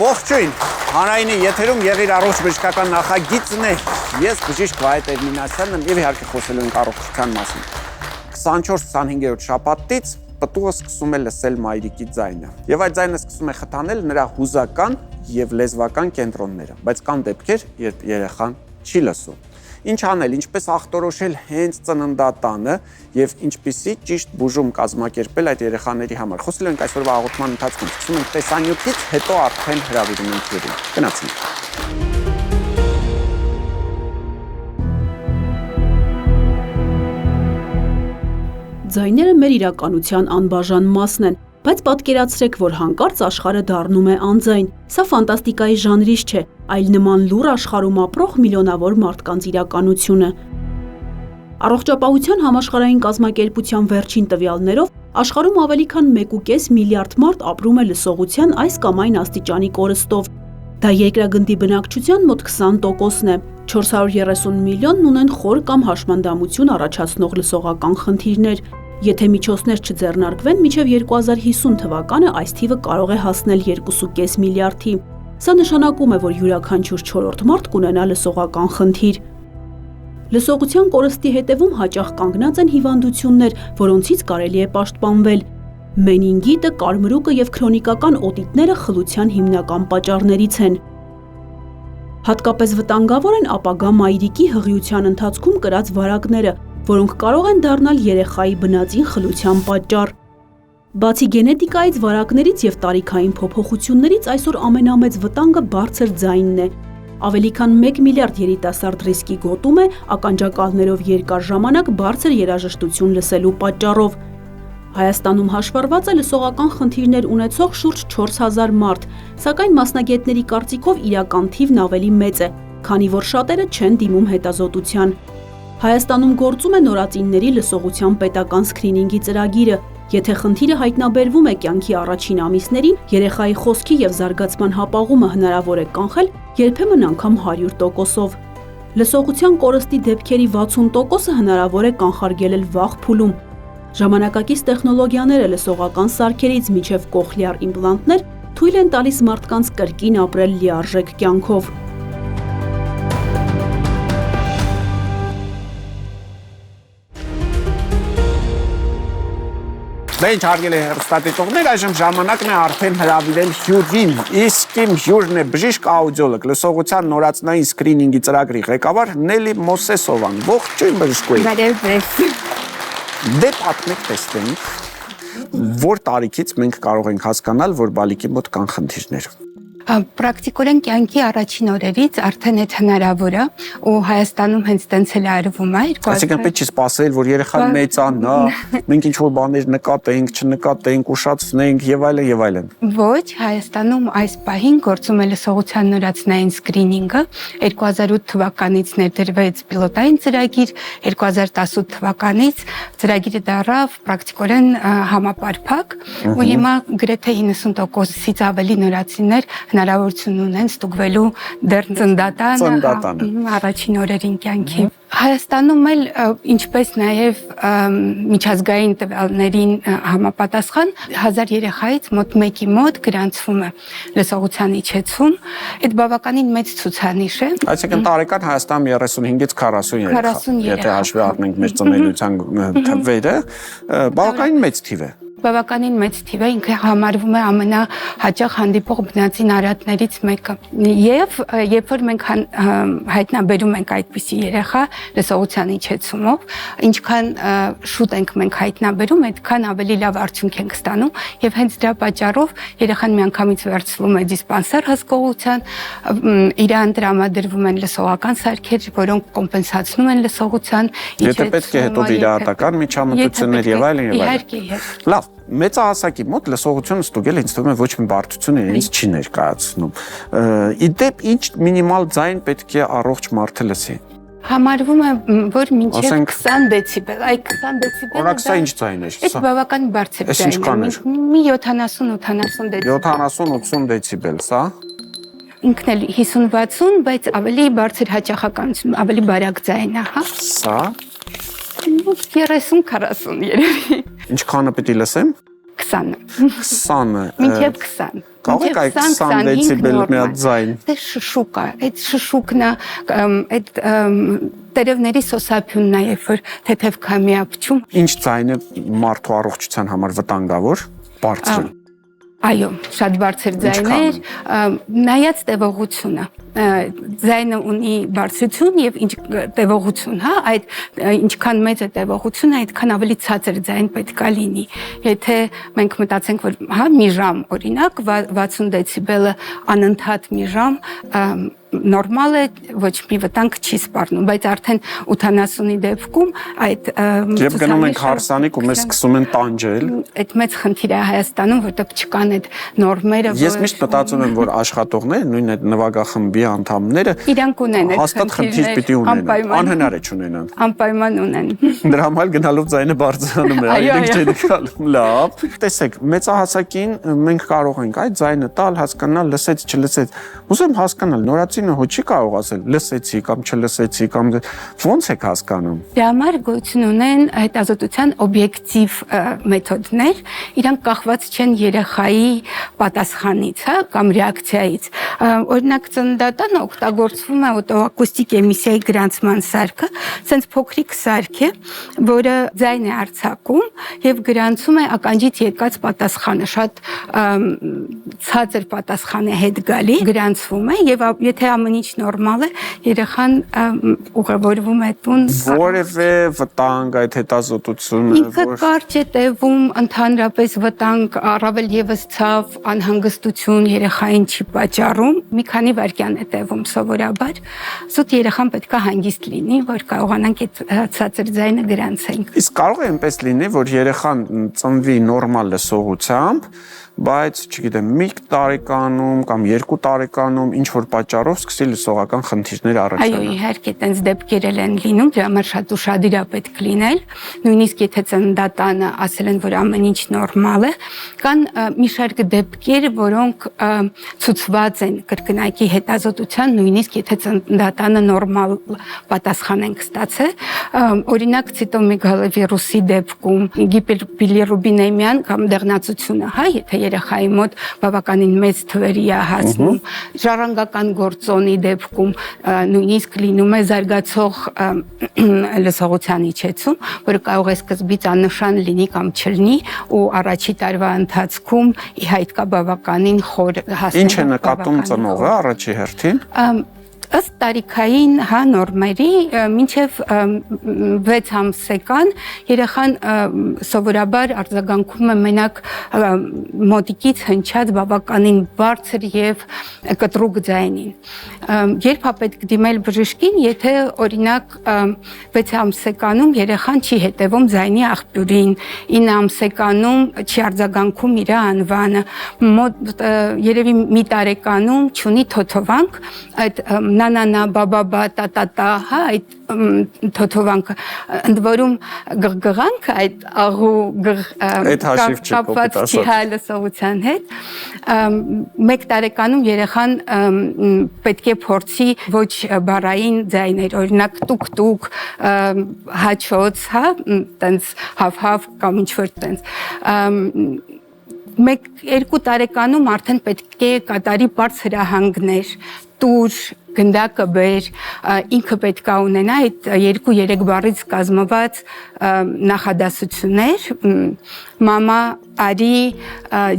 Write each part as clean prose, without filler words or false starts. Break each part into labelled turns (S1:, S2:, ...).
S1: Ողջույն, հանրայինի եթերում եղիր առողջ բժշկական նախագիծն է, ես բժիշկ Վահե Տեր-Մինասյանն եմ և իհարկե խոսելու ենք առողջության մասին։ 24-25-րդ շաբաթից պտուղը սկսում է լսել մայրիկի ձայնը, և այդ ձայնը սկսում է խթանել նրա հուզական և լեզվական կենտրոնները, բայց կան դեպքեր, երբ երեխան չի լսում։ Ինչ անել, ինչպես ախտորոշել հենց ծննդատանը և ինչպիսի ճիշտ բուժում կազմակերպել այդ երեխաների համար։ Խոսելու ենք այսօրվա հաղորդման ընթացքում, սկսում ենք տեսանյութից, հետո արդեն հրավիրում ենք յուրին։ Գնացինք։
S2: Ձայները մեր իրականության անբաժան մասն են, բայց պատկերացրեք, որ հանկարծ աշխարհը դառնում է անձայն։ Սա ֆանտաստիկայի ժանրից չէ, այլ նման լուռ աշխարհում ապրող միլիոնավոր մարդկանց իրականությունը։ Առողջապահության համաշխարհային կազմակերպության վերջին տվյալներով աշխարհում ավելի քան 1.5 միլիարդ մարդ ապրում է լսողության այս կամ այն աստիճանի կորստով։ Դա երկրագնդի բնակչության մոտ 20%-ն է։ 430 միլիոնն ունեն խոր կամ հաշմանդամություն առաջացնող լսողական խնդիրներ։ Եթե միջոցներ չձեռնարկվեն, մինչև 2050 թվականը այս թիվը կարող է հասնել 2.5 միլիարդի։ Սա նշանակում է, որ յուրաքանչյուր 4-րդ մարդ կունենա լսողական խնդիր։ Լսողության կորստի հետևում հաճախ կանգնած են հիվանդություններ, որոնցից կարելի է պաշտպանվել։ Մենինգիտը, կարմրուկը և քրոնիկական օտիտները խլության հիմնական պատճառներից են։ Հատկապես վտանգավոր են ապագա մայրիկի հղիության ընթացքում կրած վարակները, որոնք կարող են դառնալ երեխայի բնածին խլության պատճառ։ Բացի գենետիկայից, վարակներից և տարիքային փոփոխություններից այսօր ամենամեծ վտանգը բարձր ձայնն է։ Ավելի քան 1 միլիարդ երիտասարդ ռիսկի գոտում է ականջակալներով երկար ժամանակ բարձր երաժշտություն լսելու պատճառով։ Հայաստանում հաշվառված է լսողական խնդիրներ ունեցող շուրջ 4000 մարդ, սակայն մասնագետների կարծիքով իրական թիվն ավելի մեծ է, քանի որ շատերը չեն դիմում հետազոտության։ Հայաստանում գործում է նորածինների լսողության պետական սքրինինգի ծրագիրը։ Եթե խնդիրը հայտնաբերվում է կյանքի առաջին ամիսներին, երեխայի խոսքի և զարգացման հապաղումը հնարավոր է կանխել երբեմն անգամ 100%-ով։ Լսողության կորստի դեպքերի 60%-ը հնարավոր է կանխարգելել վաղ փուլում։ Ժամանակակից տեխնոլոգիաները լսողական սարքերից մինչև կոխլեար իմպլանտներ թույլ են տալիս մարդկանց կրկին ապրել լիարժեք կյանքով։
S1: Դե ինչ հարգելի հեռուստադիտողներ, այժմ ժամանակն է արդեն հրավիրել հյուրին, իսկ իմ հյուրն է բժիշկ աուդիոլոգ, լսողության նորածնային սկրինինգի ծրագրի ղեկավար Նելի Մոսեսովան։ Ողջույն բժշկուհի։ Դե պատմեք տեսնենք, որ տարիքից մենք կարող ենք հասկանալ, որ բալիկի մոտ կան խնդիրներ։
S3: Պրակտիկորեն կյանքի առաջին օրերից արդեն այդ հնարավոր է ու Հայաստանում հենց տենց էլ արվում է։
S1: Այսինքն պետք չի սպասել, որ երեխան մեծանա, մենք ինչ-որ բաներ նկատենք, չնկատենք, ուշացնենք եւ այլն եւ այլն։
S3: Ոչ, Հայաստանում այս պահին գործում է լսողության նորածնային սկրինինգը, 2008 թվականից ներդրվեց պիլոտային ծրագիր, 2018 թվականից ծրագիրը դառավ պրակտիկորեն համապարփակ ու հիմա գրեթե 90%-ից ավելի նորածիններ հնարավորություն ունեն ստուգվելու դեռ ծննդատանը առաջին օրերին կյանքի։ Հայաստանում էլ ինչպես նաև միջազգային տվյալներին համապատասխան 1000 երեխայից մոտ 1-ի մոտ գրանցվում է լսողության իջեցում, այդ բավականին մեծ ցուցանիշ է։
S1: Այսինքն տարեկան Հայաստանում 35-ից 40 երեխա, եթե հաշվի առնենք մեր ծնելիության թվերը, բավականին մեծ թիվ է։
S3: Բավականին մեծ թիվ է, ինքը համարվում է ամենահաճախ հանդիպող բնածին արատներից մեկը։ Եվ երբ որ մենք հայտնաբերում ենք այդպիսի երեխա լսողության իջեցումով, ինչքան շուտ ենք մենք հայտնաբերում, այդքան ավելի լավ արդյունք ենք ստանում եւ հենց դրա պատճառով երեխան միանգամից վերցվում է դիսպանսեր հսկողության, իրան տրամադրվում են լսողական սարքեր, որոնք կոմպենսացնում են լսողության իջեցումը։
S1: Եթե պետք է հետո վիրահատական միջամտություններ եւ այլն եւ այլն։
S3: Իհարկե։
S1: Լավ, մեծահասակի մոտ լսողությունը ստուգել ինձ թվում է ոչ մի բարդություն ինձ չի ներկայացնում։ Իդեպ ինչ մինիմալ ձայն պետք է առողջ մարդը լսի։
S3: Համարվում է, որ մինչև 20 դեցիբել, այ 20 դեցիբելը
S1: Օրինակ սա ինչ ձայն է։
S3: Այդ բավական բարձր ձայն է։ Մի 70-80 դեցիբել։
S1: 70-80 դեցիբել, սա։
S3: Ինքն էլ 50-60, բայց ավելի բարձր հաճախականություն, ավելի բարակ ձայն է, հա։
S1: Սա
S3: 30-40 երևի։
S1: Ինչքանը պետք է լսեմ։
S3: 20-ը։
S1: 20-ը։
S3: Մինչև 20։
S1: Կարող եք այդ 20 դեցիբել մի հատ ձայն։
S3: Դե շշուկ է, այդ շշուկն է, այդ տերևների սոսափյունն է, երբ որ թեթև քամի ապչում։
S1: Ինչ ձայնը մարդու առողջության համար վտանգավոր, բարձր։
S3: Այո, շատ բարձր ձայներ, նայած տևողությունը։ Ձայնը ունի բարձրություն եւ ինչ տևողություն, հա, այդ ինչքան մեծ է տևողությունը, այդքան ավելի ցածր ձայն պետքա լինի։ Եթե մենք մտածենք, որ հա մի ժամ, օրինակ 60 դեցիբելը անընդհատ մի ժամ նորմալ է, ոչ մի վտանգ չի սպառնում, բայց արդեն 80-ի դեպքում այդ
S1: Երբ գնում ենք հարսանիք ու մեզ սկսում են տանջել,
S3: այդ մեծ խնդիր է Հայաստանում, որտեղ չկան այդ նորմերը,
S1: Ես միշտ մտածում եմ, որ աշխատողները, նույն այդ նվագախմբի անդամները
S3: իրանք ունեն այդ
S1: հաստատ խնդիր պիտի ունենան, անհնար է չունենան։
S3: Անպայման ունեն։
S1: Դրա համար գնալով ձայնը բարձրանում է, այդինք չեն գալու։ Լավ։ Տեսեք, մեծահասակին մենք կարող ենք այդ ձայնը տալ, հասկանալ, լսեց, չլսեց։ Ուզում հասկանալ, նորացինը հո չի կարող ասել լսեցի կամ չլսեցի կամ ո՞նց եք հասկանում։
S3: Դրա համար գոյություն ունեն հետազոտության օբյեկտիվ մեթոդներ, իրանք կախված չեն երեխայի պատասխանից, հա, կամ ռեակցիայից։ Օրինակ ծննդատանը օգտագործվում է օտոակուստիկ էմիսիայի գրանցման սարքը, sense փոքրիկ սարք է, որը ձայն է արձակում եւ գրանցում է ականջից եկած պատասխանը, շատ ցածր պատասխան է հետ գալի, գրանցվում է եւ եթե ամեն ինչ նորմալ է, երեխան ուղևորվում է տուն։
S1: Որևէ վտանգ այդ հետազոտությունը,
S3: Ինքը կարճ է տևում, ընդհանրապես վտանգ, առավել եւս ցավ, անհանգստություն երեխային չի պատճառում, մի քանի վայրկյան է տևում սովորաբար։ Զուտ երեխան պետք է հանգիստ լինի, որ կարողանանք այդ ցածր ձայնը գրանցենք։
S1: Իսկ կարող է այնպես լինի, որ երեխան ծնվի նորմալ լսողությամբ, բայց, չգիտեմ, մի տարեկանում կամ 2 տարեկանում ինչ որ պատճառով սկսի լսողական խնդիրներ առաջանալ։
S3: Այո, իհարկե, տենց դեպքեր են լինում, դրա համար շատ ուշադիր է պետք լինել, նույնիսկ եթե ծննդատանը ասել են, որ ամեն ինչ նորմալ է, կան մի շարք դեպքեր, որոնք ցուցված են կրկնակի հետազոտության, նույնիսկ եթե ծննդատանը նորմալ պատասխան են ստացել, օրինակ ցիտոմեգալովիրուսի դեպքում գիպերբիլիրուբինեմիան կամ դեղնացությունը, հա, եթե երեխայի մոտ բավականին մեծ թվերի է հասնում, ժառանգական գործոնի դեպքում նույնիսկ լինում է զարգացող լսողության իջեցում, որը կարող է սկզբից աննշան լինի կամ չլինի ու առաջի տարվա ընթացքում ի հայտ կա բավականին խոր հասնելը։
S1: Ինչ է նկատում ծնողը առաջի հերթին։
S3: Ըստ տարիքային հա նորմերի մինչև 6 ամսեկան երեխան սովորաբար արձագանքում է մենակ մոտիկից հնչած բավականին բարձր եւ կտրուկ ձայնին։ Երբ է պետք դիմել բժշկին, եթե օրինակ 6 ամսեկանում երեխան չի հետևում ձայնի աղբյուրին, 9 ամսեկանում չի արձագանքում իր անվանը, երևի մի տարեկանում չունի թոթովանք, այդ նանանա, բաբաբա, տատատա, հա, այդ թոթովանքը, ընդ որում գղգղանքը, այդ աղու կապված չի հա լսողության հետ, 1 տարեկանում երեխան պետք է փորձի ոչ բառային ձայներ, օրինակ տուկ-տուկ, հաչոց, հա, տենց հավ-հավ կամ ինչ-որ տենց, 1-2 տարեկանում արդեն պետք է կատարի պարզ հրահանգներ, տուր, գնդակը բեր, ինքը պետք է ունենա այդ 2-3 բառից կազմված նախադասություններ, մամա, արի,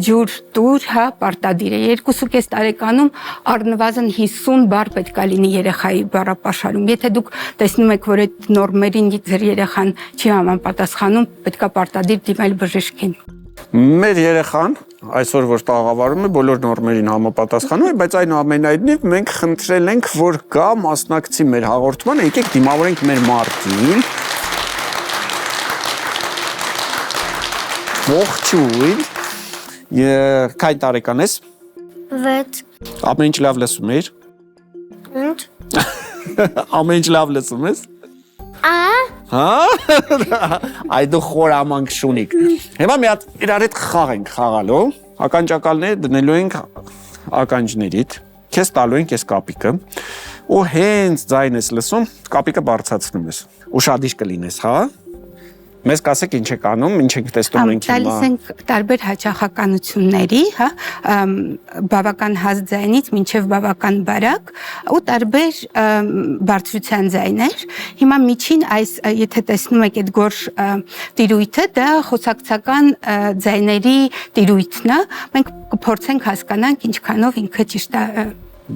S3: ջուր, տուր, հա, պարտադիր է։ 2.5 տարեկանում առնվազն 50 բառ պետք է լինի երեխայի բառապաշարում։ Եթե դուք տեսնում եք, որ այդ նորմերին ձեր երեխան չի համապատասխանում, պետք է պարտադիր դիմել բժշկին։
S1: Մեր երեխան այսօր որ տաղավարում է, բոլոր նորմերին համապատասխանում է, բայց այնուամենայնիվ մենք խնդրել ենք, որ գա մասնակցի մեր հաղորդմանը, եկեք դիմավորենք մեր մարդին։ Ողջույն։ Քանի տարեկան ես։
S4: 6
S1: Ամեն ինչ լավ լսում ես։
S4: Ինչ։
S1: Ամեն ինչ լավ լսում ես։ Հա։ Այ դու խորամանկ շունիկ։ Հիմա մի հատ իրար հետ խաղ ենք խաղալու։ Ականջակալները դնելու ենք ականջներիդ։ Քեզ տալու ենք այս կապիկը։ Ու հենց ձայն ես լսում, կապիկը բարձրացնում ես։ Ուշադիր կլինես, հա։ Մեզ կասեք ինչ եք անում, ինչ եք տեսնում ենք հիմա։
S3: Տալիս ենք տարբեր հաճախականությունների, հա, բավական հաստ ձայնից մինչև բավական բարակ ու տարբեր բարձրության ձայներ։ Հիմա միջին այս, եթե տեսնում եք այդ գորշ տիրույթը, դա խոսակցական ձայների տիրույթն է։ Մենք կփորձենք հասկանանք ինչքանով ինքը ճիշտ է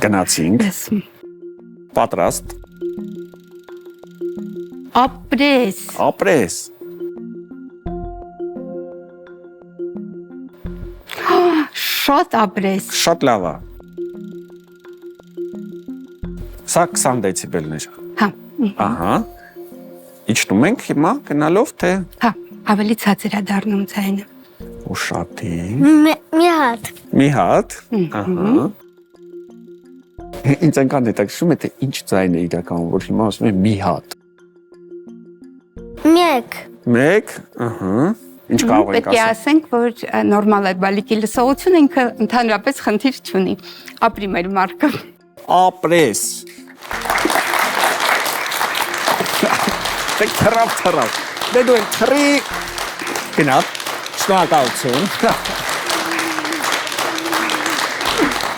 S1: Գնացինք։
S3: լսում։
S1: Պատրաստ։
S3: Ապրես։
S1: Ապրես։
S3: Շատ ապրես։
S1: Շատ լավ է։ Սա 20 դեցիբելներ։
S3: Հա։
S1: Ահա։ Իջնում ենք հիմա գնալով թե
S3: Հա, ավելի ցածր է դառնում ձայնը։
S1: ուշադի։
S4: Մի հատ։
S1: Մի հատ։ Ահա։ Ինձ այնքան հետաքրքրում է թե ինչ ձայն է իրականում, որ հիմա ասում եմ մի հատ։
S4: Մեկ։
S1: Մեկ, ահա։ Ինչ կարող ենք
S3: Պետք է ասենք, որ նորմալ է բալիկի լսողությունը ինքը ընդհանրապես խնդիր չունի։ Ապրի մեր մարկը։
S1: Ապրես։ Դե թրավ։ Դե դու թրի գնա։ Շնորհակալություն։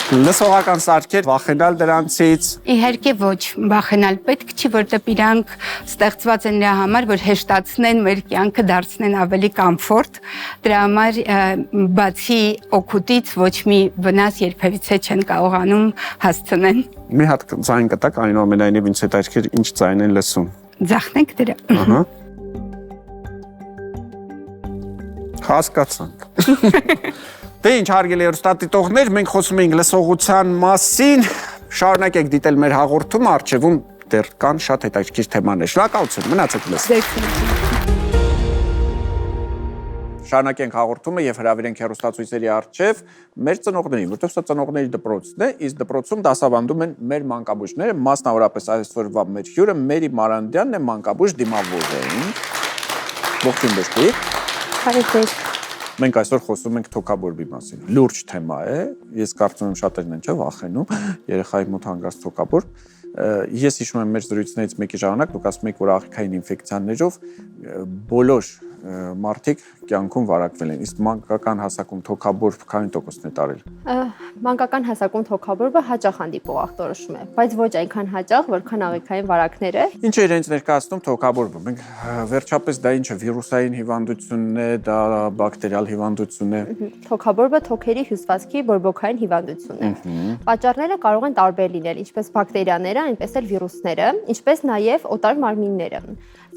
S1: Լսողական սարքեր վախենալ դրանցից։
S3: Իհարկե ոչ, վախենալ պետք չի, որտեղ իրանք ստեղծված են նրա համար, որ հեշտացնեն մեր կյանքը, դարձնեն ավելի կոմֆորտ։ Դրա համար բացի օգուտից ոչ մի վնաս երբևիցե չեն կարողանում հասցնել։
S1: Մի հատ ձայն կտակ, այնուամենայնիվ ինձ հետաքրքիր ինչ ձայն են լսում։
S3: Ձախնենք դրա։
S1: Ահա։ Հասկացանք։ Դե ինչ հարգելի հեռուստադիտողներ, մենք խոսում ենք լսողության մասին, շարունակեք դիտել մեր հաղորդումը, առջևում դեռ կան շատ հետաքրքիր թեմաներ։ Շնորհակալություն, մնացեք լսում։ Շարունակենք հաղորդումը եւ հրավիրենք հեռուստացույցերի առջև մեր ծնողներին, որտեղ սա ծնողների դպրոցն է, իսկ դպրոցում դասավանդում են մեր մանկաբույժները, մասնավորապես այսօրվա մեր հյուրը Մերի Մարանդյանն է, մանկաբույժ դիմավորին։ Ողջույն բժշկիկ։
S5: Բարև։
S1: Մենք այսօր խոսում ենք թոքաբորբի մասին։ Լուրջ թեմա է։ Ես կարծում եմ շատերն են չէ վախենում երեխայի մոտ հանգած թոքաբորբ։ Ես հիշում եմ մեր զրույցներից մեկի ժամանակ դուք ասում եք, որ աղիքային ինֆեկցիաներով բոլոր մարդիկ կյանքում վարակվել են։ Իսկ մանկական հասակում թոքաբորբ քանի տոկոսն է տարել։
S5: Մանկական հասակում թոքաբորբը հաճախ հանդիպող ախտորոշում է, բայց ոչ այնքան հաճախ, որքան աղիքային վարակները։
S1: Ինչ է իրենց ներկայացնում թոքաբորբը։ Մենք վերջապես դա ինչ է, վիրուսային հիվանդությունն է, դա բակտերիալ հիվանդություն է։
S5: Թոքաբորբը թոքերի հյուսվածքի բորբոքային հիվանդություն է։ Պատճառները կարող են տարբեր լինել, ինչպես բակտերիաները, այնպես էլ վիրուսները, ինչպես նաև օտար մարմինները։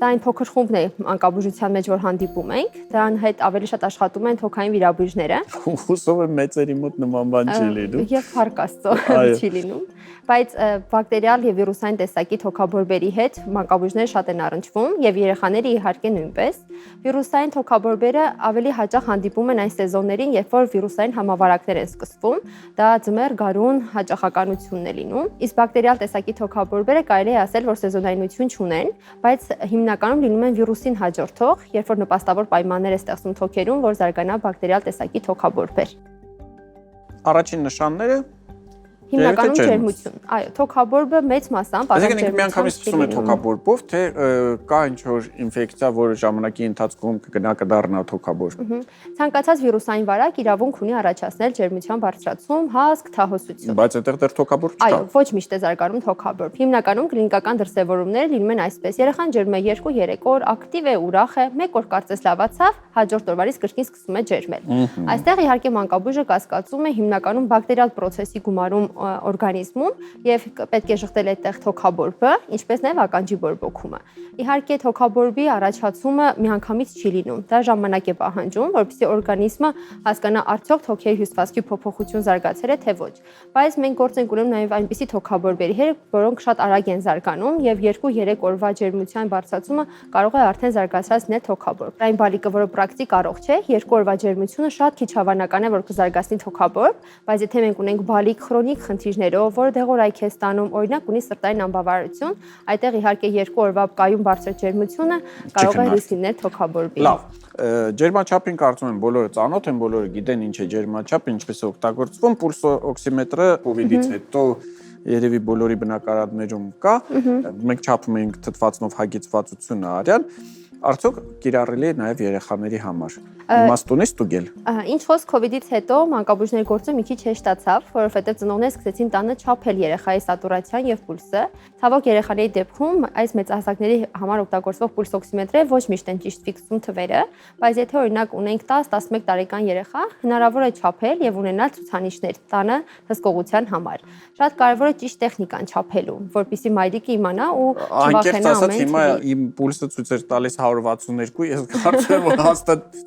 S5: Դա այն փոքր խումբն է մանկաբուժության մեջ, որ հանդիպում ենք, դրան հետ ավելի շատ աշխատում են թոքային վիրաբույժները։
S1: Հուսով եմ մեծերի մոտ նման բան չի լինում։
S5: Եվ փառք Աստծո չի լինում, բայց բակտերիալ եւ վիրուսային տեսակի թոքաբորբերի հետ մանկաբույժները շատ են առնչվում եւ երեխաները իհարկե նույնպես։ Վիրուսային թոքաբորբերը ավելի հաճախ հանդիպում են այն սեզոններին, երբ որ վիրուսային համավարակներ են սկսվում, դա ձմեռ, գարուն հաճախականությունն է լինում։ Իսկ բակտերիալ տեսակի թոքաբորբերը կարելի է ասել, որ սեզոնայնություն չունեն, բայց հիմնականում լինում են վիրուսին հաջորդող, երբ որ նպաստավոր պայմաններ է ստեղծում թոքերում, որ զարգանա բակտերիալ տեսակի թոքաբորբեր։
S1: Առաջին նշանները
S5: Հիմնականում ջերմություն։ Այո, թոքաբորբը մեծ մասամբ
S1: Այսինքն ինքը միանգամից սկսում է թոքաբորբով, թե կա ինչ-որ ինֆեկցիա, որը ժամանակի ընթացքում կգնա կդառնա թոքաբորբ։
S5: Ցանկացած վիրուսային վարակ իրավունք ունի առաջացնել ջերմության բարձրացում, հասկ, թահոսություն։
S1: Բայց այդտեղ դեռ թոքաբորբ չկա։
S5: Այո, ոչ միշտ է զարգանում թոքաբորբ։ Հիմնականում կլինիկական դրսևորումները լինում են այսպես. երեխան ջերմում է 2-3 օր, ակտիվ է, ուրախ է, 1 օր կարծես լավացավ, հաջորդ օրվանից կրկին սկսում է ջերմել։ Այստեղ իհարկե մանկաբույժը կասկածում է հիմնականում բակտերիալ պրոցեսի գումարում օրգանիզմում եւ պետք է շղթել այդտեղ թոքաբորբը, ինչպես նաեւ ականջի բորբոքումը։ Իհարկե թոքաբորբի առաջացումը միանգամից չի լինում։ Դա ժամանակ է պահանջում, որպեսզի օրգանիզմը հասկանա արդյոք թոքերի հյուսվածքի փոփոխություն զարգացել է թե ոչ։ Բայց մենք գործ ենք ունենում նաեւ այնպիսի թոքաբորբերի հետ, որոնք շատ արագ են զարգանում եւ 2-3 օրվա ջերմության բարձրացումը կարող է արդեն զարգացած լինել թոքաբորբ։ Այն բալիկը, որը պրակտիկ առողջ է, 2 օրվա ջերմությունը շատ քիչ հավանական է, որ կզարգացնի թոքաբորբ, բայց եթե մենք ունենք բալիկ քրոնիկ խնդիրներով, որը դեղորայք է ստանում, օրինակ ունի սրտային անբավարարություն, այդտեղ իհարկե 2 օրվա կայուն բարձր ջերմությունը կարող է ռիսկ լինել թոքաբորբի։
S1: Լավ, ջերմաչափին կարծում եմ բոլորը ծանոթ են, բոլորը գիտեն ինչ է ջերմաչափը, ինչպես է օգտագործվում, պուլս օքսիմետրը COVID-ից հետո երևի բոլորի բնակարաններում կա, մենք չափում ենք թթվածնով հագեցվածությունը արյան, Արդյոք կիրառելի է նաև երեխաների համար։ Իմաստուն է ստուգել։
S5: Ինչ խոսք COVID-ից հետո մանկաբույժների գործը մի քիչ հեշտացավ, որովհետև ծնողները սկսեցին տանը չափել երեխայի սատուրացիան եւ պուլսը։ Ցավոք երեխաների դեպքում այս մեծահասակների համար օգտագործվող պուլս օքսիմետրը ոչ միշտ են ճիշտ ֆիքսում թվերը, բայց եթե օրինակ ունենք 10-11 տարեկան երեխա, հնարավոր է չափել եւ ունենալ ցուցանիշներ տանը հսկողության համար։ Շատ կարեւոր է ճիշտ տեխնիկան չափելու, որպեսզի մայրիկը իմանա ու չվախենա ամեն ինչ։
S1: Հիմա իմ պուլսը ցույց էր տալիս 162, ես կարծում եմ, որ հաստատ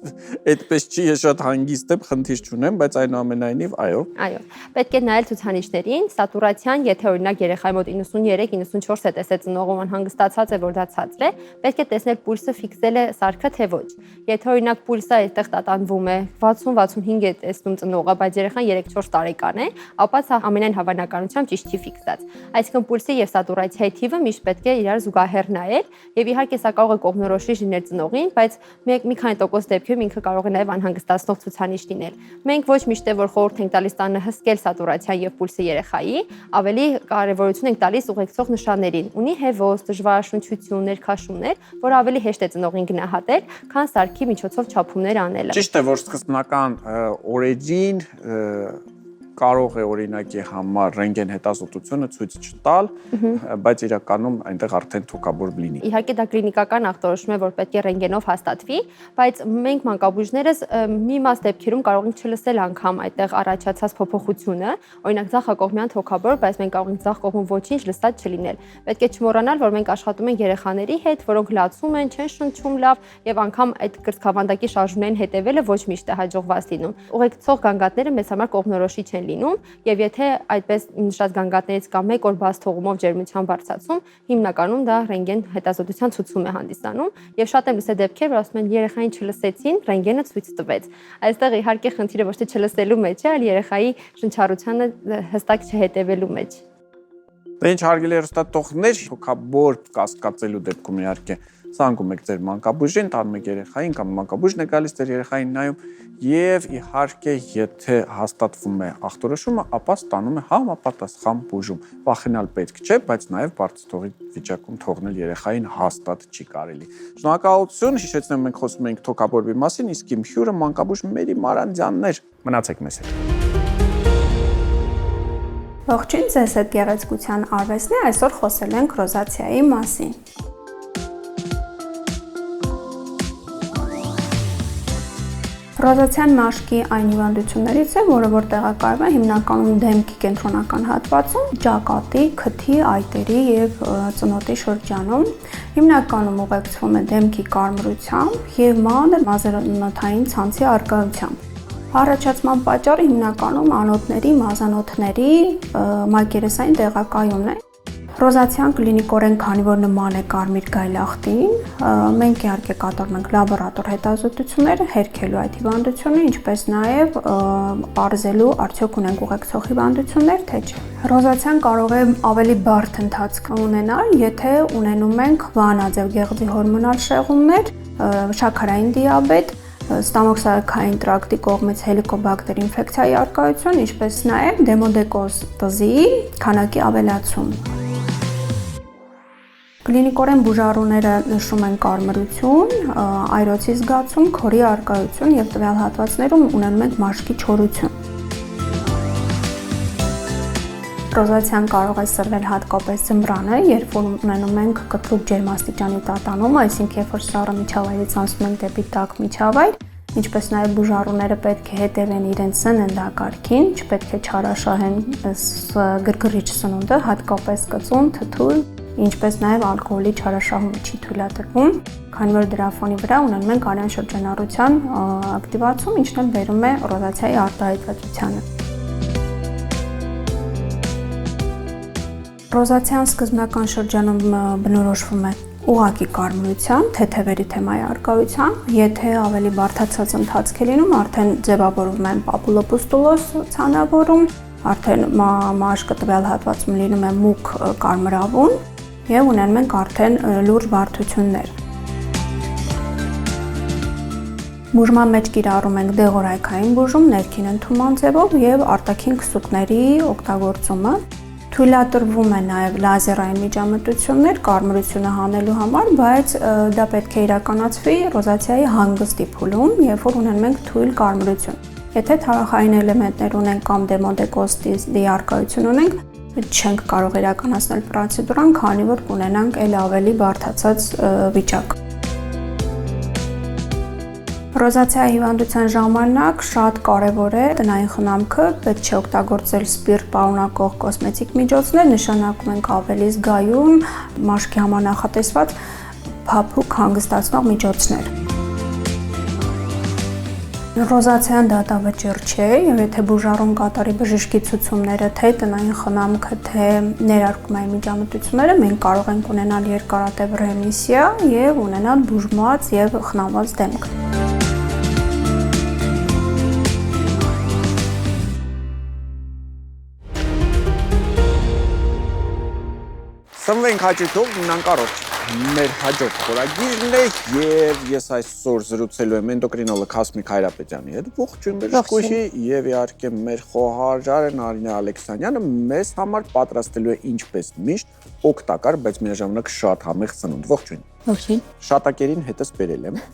S1: այդպես չի, ես շատ հանգիստ եմ, խնդիր չունեմ, բայց այնուամենայնիվ, այո։
S5: Այո, պետք է նայել ցուցանիշներին, սատուրացիան, եթե օրինակ երեխայի մոտ 93-94 է տեսել ծնողը անհանգստացած է, որ դա ցածր է, պետք է տեսնել պուլսը ֆիքսել է սարքը թե ոչ։ Եթե օրինակ պուլսը այդտեղ տատանվում է, 60-65 է տեսնում ծնողը, բայց երեխան 3-4 տարեկան է, ապա սա ամենայն հավանականությամբ ճիշտ չի ֆիքսած։ Այսինքն պուլսի եւ սատուրացիայի թիվը միշտ պետք է իրար զուգահեռ նայել, եւ իհարկե սա կարող է կողմնորոշիչ լինել ծնողին, բայց մի քանի տոկոս դեպքերում ինքը կարող է նաև անհանգստացնող ցուցանիշ լինել։ Մենք ոչ միշտ է որ խորհուրդ ենք տալիս տանը հսկել սատուրացիան եւ պուլսը երեխայի, ավելի կարեւորություն ենք տալիս ուղեկցող նշաններին։ Ունի հեվոս, դժվարաշնչություն, ներքաշումներ, որ ավելի հեշտ է ծնողին գնահատել, քան սարքի միջոցով չափումներ անելը։
S1: Ճիշտ է, որ սկզբնական օրերին կարող է օրինակի համար ռենտգեն հետազոտությունը ցույց չտալ, բայց իրականում այնտեղ արդեն թոքաբոր լինի։
S5: Իհարկե դա կլինիկական ախտորոշում է, որ պետք է ռենտգենով հաստատվի, բայց մենք մանկաբույժներս մի մաս դեպքերում կարող ենք չլսել անգամ այդտեղ առաջացած փոփոխությունը, օրինակ ձախակողմյան թոքաբոր, բայց մենք կարող ենք ձախ կողմում ոչինչ լսած չլինել։ Պետք է չմոռանալ, որ մենք աշխատում ենք երեխաների հետ, որոնք լացում են, չեն շնչում լավ եւ անգամ այդ կրծքավանդակի շարժումներին հետևելը ոչ միշտ է հաջողված լինում։ Ուղեկցող գանգատները մեզ համար կողմնորոշիչ են լինում եւ եթե այդպես նշած գանգատներից կամ մեկ օր բաց թողումով ջերմության բարձրացում, հիմնականում դա ռենտգեն հետազոտության ցուցում է հանդիսանում եւ շատ եմ լսել դեպքեր, որ ասում են երեխային չլսեցին, ռենտգենը ցույց տվեց։ Այստեղ իհարկե խնդիրը ոչ թե չլսելու մեջ է, այլ երեխայի շնչառությանը հստակ չհետևելու մեջ։
S1: Դե ինչ հարգելի հեռուստատողներ, թոքաբոր կասկածելու դեպքում իհարկե զանգում եք ձեր մանկաբույժին, տանում եք երեխային կամ մանկաբույժն է գալիս ձեր երեխային նայում եւ իհարկե եթե հաստատվում է ախտորոշումը, ապա ստանում է համապատասխան բուժում։ Վախենալ պետք չէ, բայց նաեւ բարձրաթողի վիճակում թողնել երեխային հաստատ չի կարելի։ Շնորհակալություն, հիշեցնեմ մենք խոսում ենք թոքաբորբի մասին, իսկ իմ հյուրը մանկաբույժ Մերի Մարանդյանն էր։ Մնացեք մեզ հետ։
S6: Ողջույն, ձեզ հետ գեղեցկության արվեստն է, այսօր խոսելու ենք ռոզացիայի մասին։ Ռոզացիան մաշկի այն հիվանդություններից է, որը որ տեղակայվում է հիմնականում դեմքի կենտրոնական հատվածում, ճակատի, քթի, այտերի եւ ծնոտի շրջանում։ Հիմնականում ուղեկցվում է դեմքի կարմրությամբ եւ մանր մազերոնոթային ցանցի առկայությամբ։ Առաջացման պատճառը հիմնականում անոթների, մազանոթների մակերեսային տեղակայումն է։ Ռոզացիան կլինիկորեն, քանի որ նման է կարմիր գայլախտին, մենք իհարկե կատարում ենք լաբորատոր հետազոտություններ հերքելու այդ հիվանդությունը, ինչպես նաև պարզելու արդյոք ունենք ուղեկցող հիվանդություններ, թե չէ։ Ռոզացիան կարող է ավելի բարդ ընթացք ունենալ, եթե ունենում ենք վանաձև գեղձի հորմոնալ շեղումներ, շաքարային դիաբետ, ստամոքսային տրակտի կողմից հելիկոբակտեր ինֆեկցիայի առկայություն, ինչպես նաև դեմոդեկոզ տզի քանակի ավելացում։ Կլինիկորեն բուժառուները նշում են կարմրություն, այրոցի զգացում, քորի առկայություն եւ տվյալ հատվածներում ունենում ենք մաշկի չորություն։ Ռոզացիան կարող է սրվել հատկապես ձմռանը, երբ որ ունենում ենք կտրուկ ջերմաստիճանի տատանում, այսինքն երբ որ սառը միջավայրից անցնում ենք դեպի տաք միջավայր, ինչպես նաև բուժառուները պետք է հետևեն իրենց սննդակարգին, չպետք է չարաշահեն գրգռիչ սնունդը, հատկապես կծուն, թթու, ինչպես նաև ալկոհոլի չարաշահումը չի թույլատրվում, քանի որ դրա ֆոնի վրա ունենում ենք արյան շրջանառության ակտիվացում, ինչն էլ բերում է ռոզացիայի արտահայտվածությանը։ Ռոզացիան սկզբնական շրջանում բնորոշվում է ուղղակի կարմրությամբ, թեթևերի թեմայի առկայությամբ, եթե ավելի բարդացած ընթացք է լինում, արդեն ձևավորվում են պապուլոպուստուլոզ ցանավորում, արդեն մաշկը տվյալ հատվածում լինում է մուգ կարմրավուն եւ ունենում ենք արդեն լուրջ բարդություններ։ Բուժման մեջ կիրառում ենք դեղորայքային բուժում, ներքին ընդունման ձևով եւ արտաքին քսուկների օգտագործումը։ Թույլատրվում է նաև լազերային միջամտություններ կարմրությունը հանելու համար, բայց դա պետք է իրականացվի ռոզացիայի հանգստի փուլում, երբ որ ունենք մենք թույլ կարմրություն։ Եթե թարախային էլեմենտներ ունենք կամ դեմոդեկոստի առկայություն ունենք, չենք կարող իրականացնել պրոցեդուրան, քանի որ կունենանք ել ավելի բարդացած վիճակ։ Ռոզացիայի հիվանդության ժամանակ շատ կարևոր է տնային խնամքը, պետք չէ օգտագործել սպիրտ պարունակող կոսմետիկ միջոցներ, նշանակում ենք ավելի զգայուն, մաշկի համար նախատեսված փափուկ հանգստացնող միջոցներ։ Ռոզացիան դատավճիռ չէ, եւ եթե բուժառում կատարի բժշկի ցուցումները, թե տնային խնամքը, թե ներարկումային միջամտությունները, մենք կարող ենք ունենալ երկարատև ռեմիսիա եւ ունենալ բուժված եւ խնամված դեմք։
S1: Սնվենք հաճույքով մնանք առողջ։ Մեր հաջորդ խորագիրն է եւ ես այսօր զրուցելու եմ էնդոկրինոլոգ Հասմիկ Հայրապետյանի հետ։ Ողջույն բժշկուհի եւ իհարկե մեր խոհարարը Նարինե Ալեքսանյանը մեզ համար պատրաստելու է ինչպես միշտ օգտակար, բայց միաժամանակ շատ համեղ սնունդ։ Ողջույն։
S7: Ողջույն։
S1: Շատակերին հետս բերել եմ,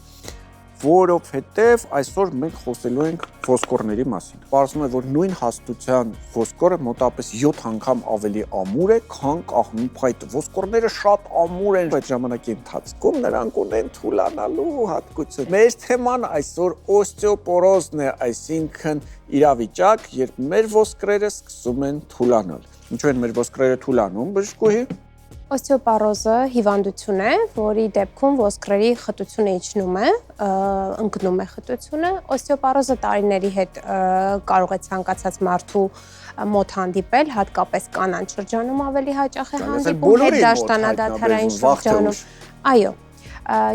S1: որովհետև այսօր մենք խոսելու ենք ոսկորների մասին։ Պարզվում է, որ նույն հաստության ոսկորը մոտավորապես 7 անգամ ավելի ամուր է, քան կաղնու փայտը։ Ոսկորները շատ ամուր են, այդ ժամանակի ընթացքում նրանք ունեն թուլանալու հատկություն։ Մեր թեման այսօր օստեոպորոզն է, այսինքն իրավիճակ, երբ մեր ոսկրերը սկսում են թուլանալ։ Ինչու են մեր ոսկրերը թուլանում, բժշկուհի։
S7: Օստեոպարոզը հիվանդություն է, որի դեպքում ոսկրերի խտությունը իջնում է, ընկնում է խտությունը։ Օստեոպարոզը տարիների հետ կարող է ցանկացած մարդու մոտ հանդիպել, հատկապես կանանց շրջանում ավելի հաճախ է հանդիպում, հետդաշտանադադարային շրջանում։ Այո։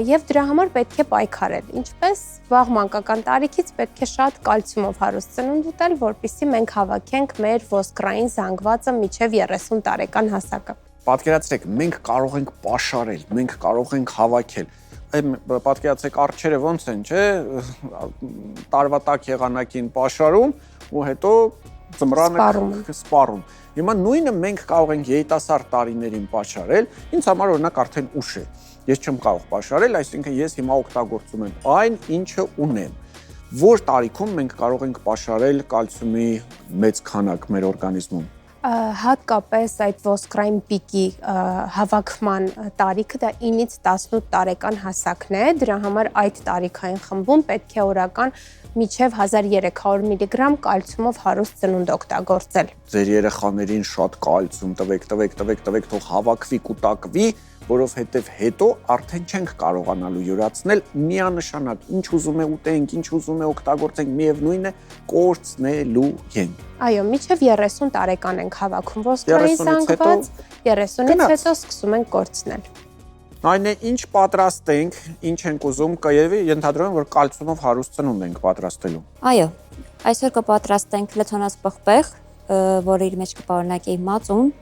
S7: Եվ դրա համար պետք է պայքարել։ Ինչպես վաղ մանկական տարիքից պետք է շատ կալցիումով հարուստ ծնունդ ուտել, որպեսզի մենք հավաքենք մեր ոսկրային զանգվածը մինչև 30 տարեկան հասակը։
S1: Պատկերացրեք, մենք կարող ենք պաշարել, մենք կարող ենք հավաքել։ Պատկերացրեք արջերը ոնց են, չէ՞, տարվա տակ եղանակին պաշարում ու հետո ձմռանը սպառում։ Հիմա նույնը մենք կարող ենք երիտասարդ տարիներին պաշարել, ինձ համար օրինակ արդեն ուշ է։ Ես չեմ կարող պաշարել, այսինքն ես հիմա օգտագործում եմ այն, ինչը ունեմ։ Որ տարիքում մենք կարող ենք պաշարել կալցիումի մեծ քանակ մեր օրգանիզմում։
S7: Հատկապես այդ ոսկրային պիկի հավաքման տարիքը դա 9-ից 18 տարեկան հասակն է, դրա համար այդ տարիքային խմբում պետք է օրական մինչև 1300 միլիգրամ կալցիումով հարուստ ծնունդ օգտագործել։
S1: Ձեր երեխաներին շատ կալցիում տվեք, թող հավաքվի, կուտակվի, որովհետև հետո արդեն չենք կարողանալու յուրացնել միանշանակ ինչ ուզում է ուտենք, ինչ ուզում է օգտագործենք, միևնույն է կորցնելու ենք։
S7: Այո, մինչև 30 տարեկան ենք հավաքում ոսկրային զանգված, 30-ից հետո սկսում ենք կորցնել։
S1: Այն է, ինչ պատրաստենք, ինչ ենք ուզում, կերևի ենթադրում եմ, որ կալցիումով հարուստ ծնունդ ենք պատրաստելու։
S8: Այո, այսօր կպատրաստենք լցոնած պղպեղ, որը իր մեջ կպարունակի մածուն,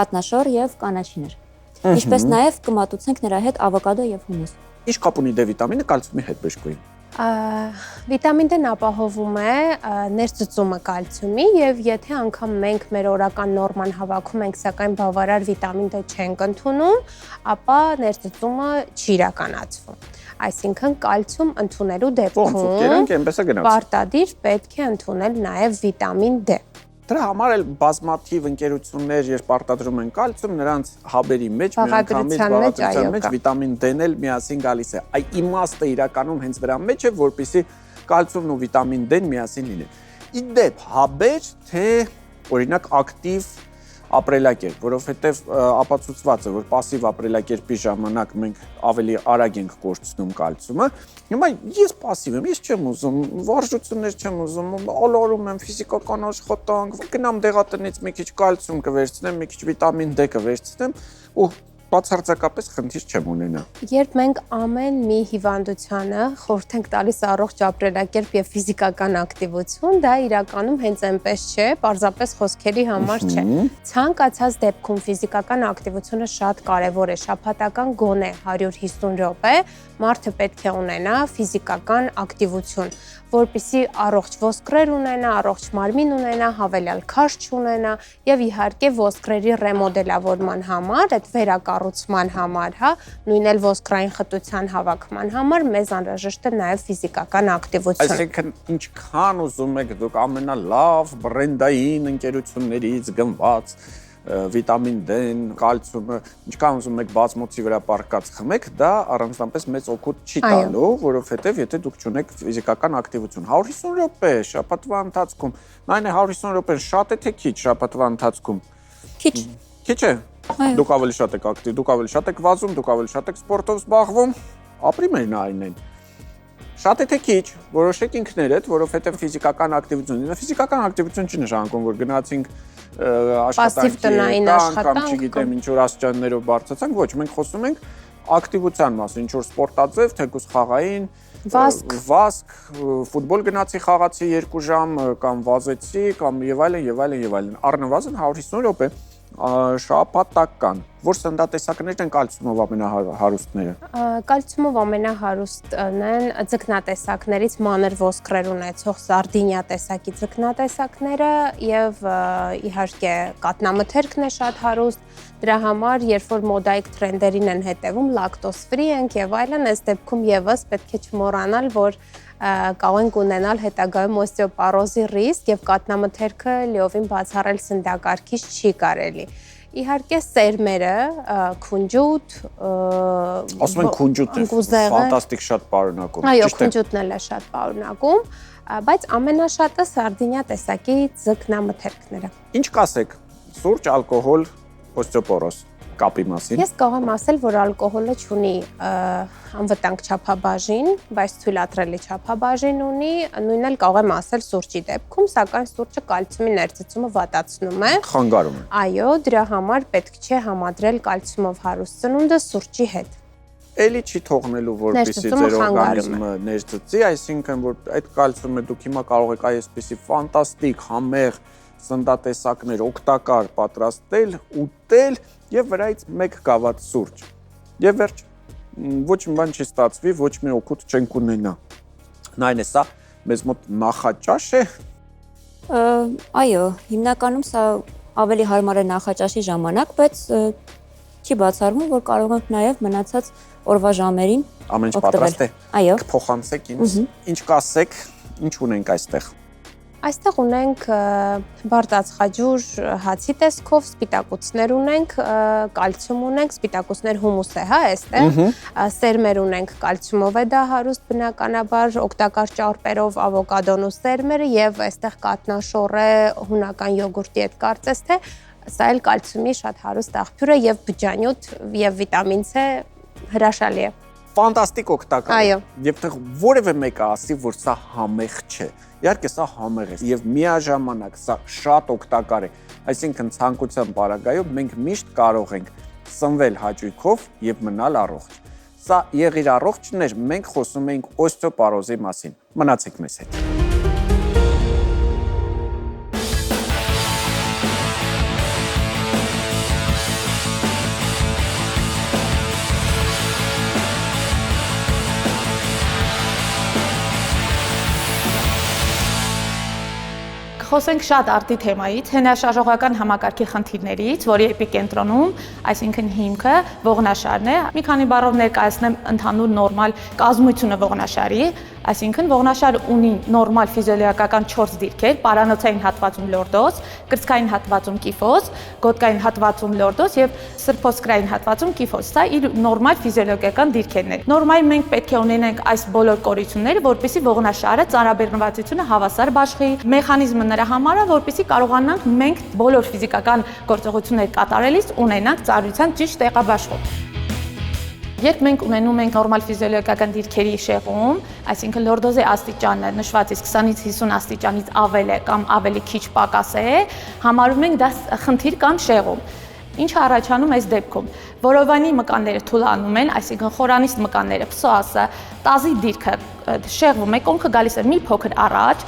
S8: կատնաշոր եւ կանաչիներ։ Ինչպես նաև կմատուցենք նրա հետ ավոկադո եւ հումուս։
S1: Ինչ կապ ունի D վիտամինը կալցիումի հետ, բժշկուհի։
S7: Վիտամին D-ն ապահովում է ներծծումը կալցիումի եւ եթե անգամ մենք մեր օրական նորման հավաքում ենք, սակայն բավարար վիտամին D չենք ընդունում, ապա ներծծումը չի իրականացվում։ Այսինքն կալցիում ընդունելու դեպքում պարտադիր պետք է ընդունել նաեւ վիտամին D։
S1: Դրա համար էլ բազմաթիվ ընկերություններ, երբ արտադրում են կալցիում, նրանց հաբերի մեջ
S7: բաղադրության
S1: մեջ վիտամին D-ն էլ միասին գալիս է։ Այ իմաստը իրականում հենց դրա մեջ է, որպեսզի կալցիումն ու վիտամին D-ն միասին լինեն։ Իդեպ հաբեր, թե օրինակ ակտիվ ապրելակերպ, որովհետև ապացուցված է, որ пассив ապրելակերպի ժամանակ մենք ավելի արագ ենք կորցնում կալցիումը։ Հիմա ես пассив եմ, ես չեմ ուզում, վարժություններ չեմ ուզում, ոլորում եմ ֆիզիկական աշխատանք, գնամ դեղատնից մի քիչ կալցիում կվերցնեմ, մի քիչ վիտամին D կվերցնեմ ու բացարձակապես խնդիր չեմ ունենա։
S7: Երբ մենք ամեն մի հիվանդությանը խորհուրդ ենք տալիս առողջ ապրելակերպ եւ ֆիզիկական ակտիվություն, դա իրականում հենց այնպես չէ, պարզապես խոսքերի համար չէ։ Ցանկացած դեպքում ֆիզիկական ակտիվությունը շատ կարեւոր է, շաբաթական գոնե 150 րոպե մարդը պետք է ունենա ֆիզիկական ակտիվություն, որպեսզի առողջ ոսկրեր ունենա, առողջ մարմին ունենա, հավելյալ քաշ չունենա եւ իհարկե ոսկրերի ռեմոդելավորման համար, այդ վերակառուցման համար, հա, նույն էլ ոսկրային խտության հավաքման համար մեզ անհրաժեշտ է նաեւ ֆիզիկական ակտիվություն։
S1: Այսինքն ինչքան ուզում եք դուք ամենալավ բրենդային ընկերություններից գնված վիտամին D-ն, կալցիումը, ինչքան ուզում եք բացմոցի վրա պարկած խմեք, դա առանձնապես մեծ օգուտ չի տալու, որովհետև եթե դուք չունեք ֆիզիկական ակտիվություն, 150 րոպե շաբաթվա ընթացքում, նայն է 150 րոպեն շատ է թե քիչ շաբաթվա ընթացքում։
S8: Քիչ։
S1: Քիչ է։ Դուք ավելի շատ եք ակտիվ, դուք ավելի շատ եք վազում, դուք ավելի շատ եք սպորտով զբաղվում, ապրիմերն այն են։ Շատ է թե քիչ, որոշեք ինքներդ, որովհետև ֆիզիկական ակտիվություն չի նշանակում, որ գնացինք աշխատանքի կամ չգիտեմ ինչ որ աստիճաններով բարձրացանք, ոչ, մենք խոսում ենք ակտիվության մասին, ինչ որ սպորտաձև, թեկուզ խաղային, վազք, ֆուտբոլ գնացի խաղացի 2 ժամ կամ վազեցի կամ եւ այլն, առնվազն 150 րոպե շաբաթական, որ սննդատեսակներն են կալցիումով ամենահարուստները։
S7: Կալցիումով ամենահարուստն են ձկնատեսակներից մանր ոսկրեր ունեցող սարդինյա տեսակի ձկնատեսակները եւ իհարկե կատնամթերքն է շատ հարուստ։ Դրա համար, երբ որ մոդայիկ տրենդերին են հետևում, լակտոզ ֆրի ենք եւ այլն, այս դեպքում եւս պետք է չմոռանալ, որ կարող ենք ունենալ հետագայում օստեոպարոզի ռիսկ եւ կատնամթերքը լիովին բացառել սննդակարգից չի կարելի։ Իհարկե սերմերը, քունջուտ,
S1: ասում են քունջուտը ֆանտաստիկ շատ պարունակում։
S7: Այո, քունջուտն էլ է շատ պարունակում, բայց ամենաշատը սարդինյա տեսակի ձկնամթերքները։
S1: Ինչ կասեք սուրճ, ալկոհոլ, օստեոպորոզ կապի մասին։
S7: Ես կարող եմ ասել, որ ալկոհոլը չունի անվտանգ չափաբաժին, բայց թույլատրելի չափաբաժին ունի, նույնն էլ կարող եմ ասել սուրճի դեպքում, սակայն սուրճը կալցիումի ներծծումը վատացնում է։
S1: Խանգարում է։
S7: Այո, դրա համար պետք չէ համադրել կալցիումով հարուստ սնունդը սուրճի հետ։
S1: Էլի չի թողնելու, որպեսզի ձեր օրգանիզմը ներծծի, այսինքն որ այդ կալցիումը դուք հիմա կարող եք այսպիսի ֆանտաստիկ համեղ սննդատեսակներ օգտակար պատրաստել, ուտել եւ վրայից մեկ գավաթ սուրճ։ Եվ վերջ, ոչ մի բան չի ստացվի, ոչ մի օգուտ չենք ունենա։ Նայն է սա մեզ մոտ նախաճաշ է։
S8: Այո, հիմնականում սա ավելի հարմար է նախաճաշի ժամանակ, բայց չի բացառվում, որ կարող ենք նաեւ մնացած օրվա ժամերին
S1: ամեն ինչ պատրաստ է։
S8: Այո։
S1: Փոխանցեք ինձ։ Ինչ կասեք, ինչ ունենք այստեղ։
S7: Այստեղ ունենք բարտացխաջուր հացի տեսքով, սպիտակուցներ ունենք, կալցիում ունենք, սպիտակուցներ հումուս է, հա, այստեղ։ Սերմեր ունենք, կալցիումով է դա հարուստ բնականաբար, օգտակար ճարպերով ավոկադոն ու սերմերը եւ այստեղ կատնաշոր է, հունական յոգուրտի հետ կարծես թե սա էլ կալցիումի շատ հարուստ աղբյուր է եւ բջջանյութ եւ վիտամին C հրաշալի է։
S1: Ֆանտաստիկ օգտակար։
S7: Այո։
S1: Եվ թող որևէ մեկը ասի, որ սա համեղ չէ։ Իհարկե սա համեղ է եւ միաժամանակ սա շատ օգտակար է։ Այսինքն ցանկության պարագայում մենք միշտ կարող ենք սնվել հաճույքով եւ մնալ առողջ։ Սա եղիր առողջներ, մենք խոսում ենք օստեոպարոզի մասին։ Մնացեք մեզ հետ։
S9: Խոսենք շատ արդի թեմայից, հենաշարժողական համակարգի խնդիրներից, որի էպիկենտրոնում, այսինքն հիմքը ողնաշարն է։ Մի քանի բառով ներկայացնեմ ընդհանուր նորմալ կազմությունը ողնաշարի, այսինքն ողնաշարը ունի նորմալ ֆիզիոլոգիական 4 դիրքեր՝ պարանոցային հատվածում լորդոզ, կրծքային հատվածում կիֆոզ, գոտկային հատվածում լորդոզ եւ սրբոսկրային հատվածում կիֆոզ։ Սա իր նորմալ ֆիզիոլոգիական դիրքերն են։ Նորմալ մենք պետք է ունենանք այս բոլոր կորությունները, որպեսզի ողնաշարը ծանրաբեռնվածությունը հավասար բաշխի։ Մեխանիզմը նրա համար է, որպեսզի կարողանանք մենք բոլոր ֆիզիկական գործողություններ կատարելիս ունենանք ծանրության ճիշտ տեղաբաշխում։ Երբ մենք ունենում ենք նորմալ ֆիզիոլոգիական դիրքերի շեղում, այսինքն լորդոզի աստիճանը նշվածից 20-ից 50 աստիճանից ավել է կամ ավելի քիչ պակաս է, համարում ենք դա խնդիր կամ շեղում։ Ինչը առաջանում այս դեպքում։ Որովայնի մկանները թուլանում են, այսինքն խորանիստ մկանները, փսոասը, տազի դիրքը շեղվում է, կոնքը գալիս է մի փոքր առաջ,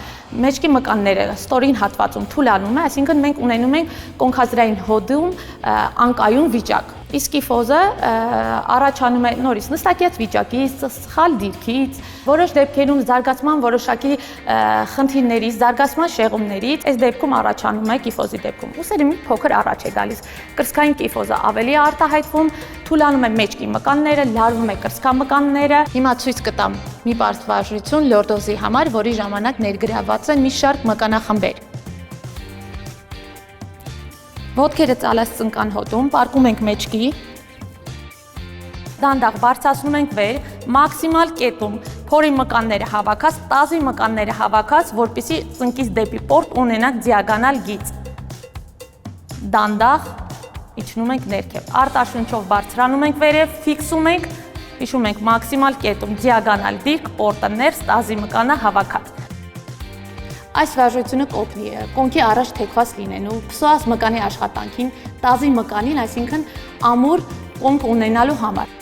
S9: մեջքի մկանները ստորին հատվածում թուլանում է, այսինքն մենք ունենում ենք կոնքազրային հոդում անկայուն վիճակ։ Իսկ կիֆոզը առաջանում է նորից նստակյաց վիճակից, սխալ դիրքից, որոշ դեպքերում զարգացման որոշակի խնդիրներից, զարգացման շեղումներից, այս դեպքում առաջանում է կիֆոզի դեպքում։ Ուսերը մի փոքր առաջ է գալիս։ Կրծքային կիֆոզը ավելի է արտահայտվում, թուլանում է մեջքի մկանները, լարվում է կրծքամկանները։ Հիմա ցույց կտամ մի բարձրավարժություն լորդոզի համար, որի ժամանակ ներգրավված են մի շարք մկանախմբեր։ Ոտքերը ծալած ծնկան հոտում, պարկում ենք մեջքի, դանդաղ բարձրացնում ենք վեր, մաքսիմալ կետում, փորի մկանները հավաքած, տազի մկանները հավաքած, որպեսզի ծնկից դեպի պորտ ունենանք դիագոնալ գիծ։ Դանդաղ իջնում ենք ներքև, արտաշունչով բարձրանում ենք վերև, ֆիքսում ենք, հիշում ենք մաքսիմալ կետում, դիագոնալ դիրք, պորտը ներս, տազի մկանը հավաքած։ Այս վարժությունը կօգնի կոնքի առաջ թեքված լինելու, փսոաս մկանի աշխատանքին, տազի մկանին, այսինքն ամուր կոնք ունենալու համար։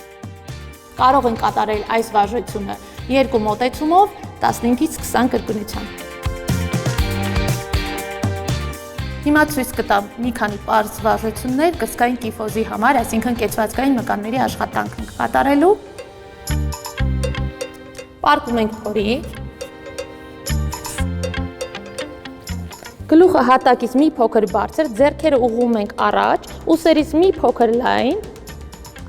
S9: Կարող են կատարել այս վարժությունը 2 մոտեցումով 15-ից 20 կրկնությամբ։ Հիմա ցույց կտամ մի քանի պարզ վարժություններ կրծքային կիֆոզի համար, այսինքն կեցվածքային մկանների աշխատանքն կատարելու։ Պարկում ենք փորի։ Գլուխը հատակից մի փոքր բարձր, ձեռքերը ուղղում ենք առաջ, ուսերից մի փոքր լայն,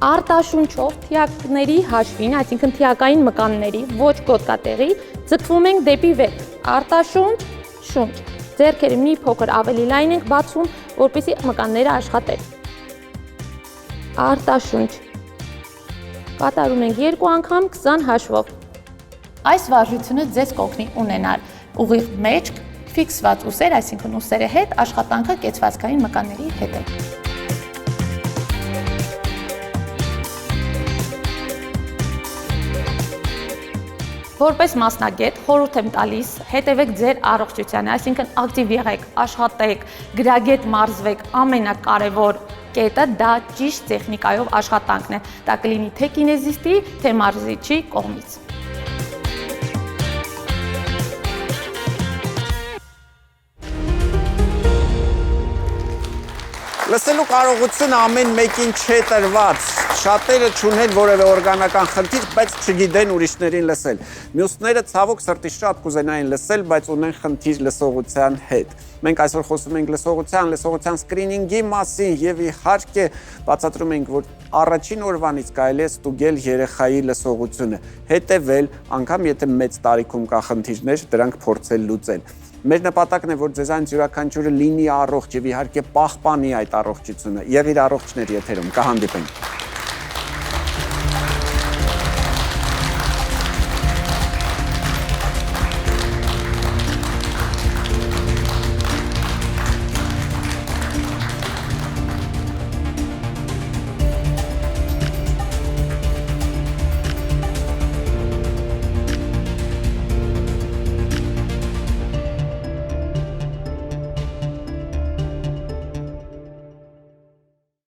S9: արտաշունչով թիակների հաշվին, այսինքն թիակային մկանների, ոչ գոտկատեղի, ձգվում ենք դեպի վեր, արտաշունչ, շունչ, ձեռքերը մի փոքր ավելի լայն ենք բացում, որպեսզի մկանները աշխատեն։ Արտաշունչ, կատարում ենք 2 անգամ 20 հաշվով։ Այս վարժությունը ձեզ կօգնի ունենալ ուղիղ մեջք, ֆիքսված ուսեր, այսինքն ուսերը հետ աշխատանքը կեցվածքային մկանների հետ է։ Որպես մասնագետ խորհուրդ եմ տալիս հետևեք ձեր առողջությանը, այսինքն ակտիվ եղեք, աշխատեք, գրագետ մարզվեք, ամենակարևոր կետը դա ճիշտ տեխնիկայով աշխատանքն է, դա կլինի թե կինեզիստի, թե մարզիչի կողմից։
S1: Լսելու կարողությունը ամեն մեկին չէ տրված, շատերը չունեն որևէ օրգանական խնդիր, բայց չգիտեն ուրիշներին լսել։ Մյուսները ցավոք սրտի շատ կուզենային լսել, բայց ունեն խնդիր լսողության հետ։ Մենք այսօր խոսում ենք լսողության սկրինինգի մասին եւ իհարկե բացատրում ենք, որ առաջին օրվանից կարելի է ստուգել երեխայի լսողությունը, հետեւել, անգամ եթե մեծ տարիքում կա խնդիրներ, դրանք փորձել լուծել։ Մեր նպատակն է, որ ձեզանից յուրաքանչյուրը լինի առողջ եւ իհարկե պահպանի այդ առողջությունը։ Եղիր առողջներ եթերում, կհանդիպենք։